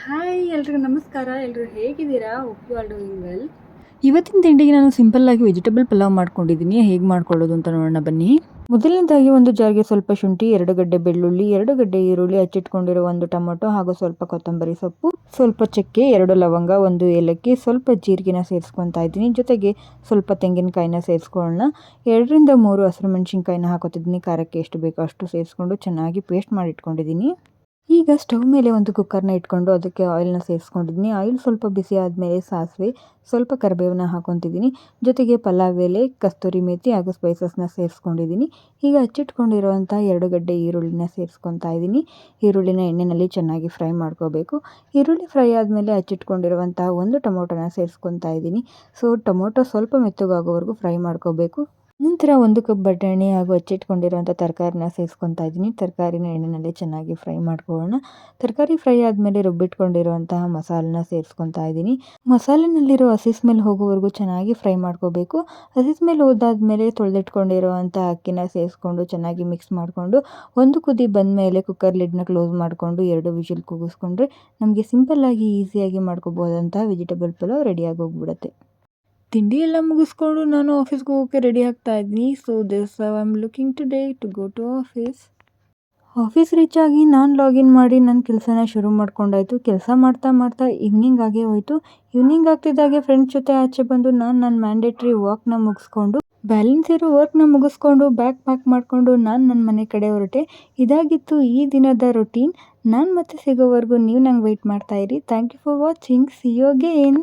Hi ಎಲ್ರಿಗೂ ನಮಸ್ಕಾರ. ಎಲ್ಲರೂ ಹೇಗಿದ್ದೀರಾ? Hope you are doing well. ಇವತ್ತಿನ ತಿಂಡಿಗೆ ನಾನು ಸಿಂಪಲ್ಲಾಗಿ ವೆಜಿಟೇಬಲ್ ಪಲಾವ್ ಮಾಡ್ಕೊಂಡಿದ್ದೀನಿ. ಹೇಗೆ ಮಾಡ್ಕೊಳ್ಳೋದು ಅಂತ ನೋಡೋಣ ಬನ್ನಿ. ಮೊದಲನೇದಾಗಿ ಒಂದು ಜಾರ್ಗೆ ಸ್ವಲ್ಪ ಶುಂಠಿ, 2 ಗಡ್ಡೆ ಬೆಳ್ಳುಳ್ಳಿ, 2 ಗಡ್ಡೆ ಈರುಳ್ಳಿ, ಹಚ್ಚಿಟ್ಕೊಂಡಿರೋ 1 ಟೊಮೊಟೊ ಹಾಗೂ ಸ್ವಲ್ಪ ಕೊತ್ತಂಬರಿ ಸೊಪ್ಪು, ಸ್ವಲ್ಪ ಚಕ್ಕೆ, 2 ಲವಂಗ, 1 ಏಲಕ್ಕಿ, ಸ್ವಲ್ಪ ಜೀರಿಗೆನ ಸೇರಿಸ್ಕೊತಾ ಇದ್ದೀನಿ. ಜೊತೆಗೆ ಸ್ವಲ್ಪ ತೆಂಗಿನಕಾಯಿನ ಸೇರಿಸ್ಕೊಳ್ಳೋಣ. 2ರಿಂದ 3 ಹಸಿರು ಮೆಣಸಿನ್ಕಾಯಿನ ಹಾಕೋತಿದ್ದೀನಿ. ಖಾರಕ್ಕೆ ಎಷ್ಟು ಬೇಕೋ ಅಷ್ಟು ಸೇರಿಸ್ಕೊಂಡು ಚೆನ್ನಾಗಿ ಪೇಸ್ಟ್ ಮಾಡಿ ಇಟ್ಕೊಂಡಿದ್ದೀನಿ. ಈಗ ಸ್ಟವ್ ಮೇಲೆ ಒಂದು ಕುಕ್ಕರ್ನ ಇಟ್ಕೊಂಡು ಅದಕ್ಕೆ ಆಯಿಲ್ನ ಸೇರಿಸ್ಕೊಂಡಿದ್ದೀನಿ. ಆಯಿಲ್ ಸ್ವಲ್ಪ ಬಿಸಿ ಆದಮೇಲೆ ಸಾಸಿವೆ, ಸ್ವಲ್ಪ ಕರಿಬೇವನ್ನ ಹಾಕೊತಿದ್ದೀನಿ. ಜೊತೆಗೆ ಪಲಾವ್ ಎಲೆ, ಕಸ್ತೂರಿ ಮೇಥಿ ಹಾಗೂ ಸ್ಪೈಸಸ್ನ ಸೇರಿಸ್ಕೊಂಡಿದ್ದೀನಿ. ಈಗ ಹಚ್ಚಿಟ್ಕೊಂಡಿರುವಂಥ 2 ಗಡ್ಡೆ ಈರುಳ್ಳಿನ ಸೇರಿಸ್ಕೊತಾ ಇದ್ದೀನಿ. ಈರುಳ್ಳಿನ ಎಣ್ಣೆಯಲ್ಲಿ ಚೆನ್ನಾಗಿ ಫ್ರೈ ಮಾಡ್ಕೋಬೇಕು. ಈರುಳ್ಳಿ ಫ್ರೈ ಆದಮೇಲೆ ಹಚ್ಚಿಟ್ಕೊಂಡಿರುವಂಥ 1 ಟೊಮೊಟೊನ ಸೇರಿಸ್ಕೊತಾ ಇದ್ದೀನಿ. ಟೊಮೊಟೊ ಸ್ವಲ್ಪ ಮೆತ್ತಗಾಗೋವರೆಗೂ ಫ್ರೈ ಮಾಡ್ಕೋಬೇಕು. ನಂತರ 1 ಕಪ್ ಬಟಾಣಿ ಹಾಗೂ ಹಚ್ಚಿಟ್ಕೊಂಡಿರುವಂಥ ತರಕಾರಿನ ಸೇರಿಸ್ಕೊತಾ ಇದ್ದೀನಿ. ತರಕಾರಿನ ಎಣ್ಣೆಯಲ್ಲಿ ಚೆನ್ನಾಗಿ ಫ್ರೈ ಮಾಡ್ಕೊಳ್ಳೋಣ. ತರಕಾರಿ ಫ್ರೈ ಆದಮೇಲೆ ರುಬ್ಬಿಟ್ಕೊಂಡಿರುವಂತಹ ಮಸಾಲನ ಸೇರಿಸ್ಕೊತಾ ಇದ್ದೀನಿ. ಮಸಾಲೆನಲ್ಲಿರೋ ಹಸಿ ಸ್ಮೆಲ್ ಹೋಗೋವರೆಗೂ ಚೆನ್ನಾಗಿ ಫ್ರೈ ಮಾಡ್ಕೋಬೇಕು. ಹಸಿ ಸ್ಮೆಲ್ ಹೋದಾದ್ಮೇಲೆ ತೊಳೆದಿಟ್ಕೊಂಡಿರುವಂಥ ಅಕ್ಕಿನ ಸೇರಿಸ್ಕೊಂಡು ಚೆನ್ನಾಗಿ ಮಿಕ್ಸ್ ಮಾಡಿಕೊಂಡು 1 ಕುದಿ ಬಂದಮೇಲೆ ಕುಕ್ಕರ್ ಲಿಡ್ನ ಕ್ಲೋಸ್ ಮಾಡಿಕೊಂಡು 2 ವಿಷಿಲ್ ಕೂಗಿಸ್ಕೊಂಡ್ರೆ ನಮಗೆ ಸಿಂಪಲ್ಲಾಗಿ ಈಸಿಯಾಗಿ ಮಾಡ್ಕೋಬೋದಂಥ ವೆಜಿಟೇಬಲ್ ಪಲಾವ್ ರೆಡಿಯಾಗಿ ಹೋಗ್ಬಿಡುತ್ತೆ. ತಿಂಡಿ ಎಲ್ಲ ಮುಗಿಸ್ಕೊಂಡು ನಾನು ಆಫೀಸ್ಗೆ ಹೋಗೋಕ್ಕೆ ರೆಡಿ ಆಗ್ತಾ ಇದ್ದೀನಿ. This I am looking today to go to office. Office reach ಆಗಿ ನಾನು ಲಾಗಿನ್ ಮಾಡಿ ನನ್ನ ಕೆಲಸನ ಶುರು ಮಾಡ್ಕೊಂಡಾಯ್ತು. ಕೆಲಸ ಮಾಡ್ತಾ ಮಾಡ್ತಾ ಈವ್ನಿಂಗ್ ಆಗೇ ಹೋಯಿತು. ಈವ್ನಿಂಗ್ ಆಗ್ತಿದ್ದಾಗೆ ಫ್ರೆಂಡ್ಸ್ ಜೊತೆ ಆಚೆ ಬಂದು ನಾನು ನನ್ನ ಮ್ಯಾಂಡೇಟ್ರಿ ವರ್ಕ್ನ ಮುಗಿಸ್ಕೊಂಡು ಬ್ಯಾಲೆನ್ಸ್ ಇರೋ ವರ್ಕ್ನ ಮುಗಿಸ್ಕೊಂಡು ಬ್ಯಾಗ್ ಪ್ಯಾಕ್ ಮಾಡಿಕೊಂಡು ನಾನು ನನ್ನ ಮನೆ ಕಡೆ ಹೊರಟೆ. ಇದಾಗಿತ್ತು ಈ ದಿನದ ರೊಟೀನ್. ನಾನು ಮತ್ತೆ ಸಿಗೋವರೆಗೂ ನೀವು ನಂಗೆ ವೆಯ್ಟ್ ಮಾಡ್ತಾಯಿರಿ. Thank you for watching. See you again.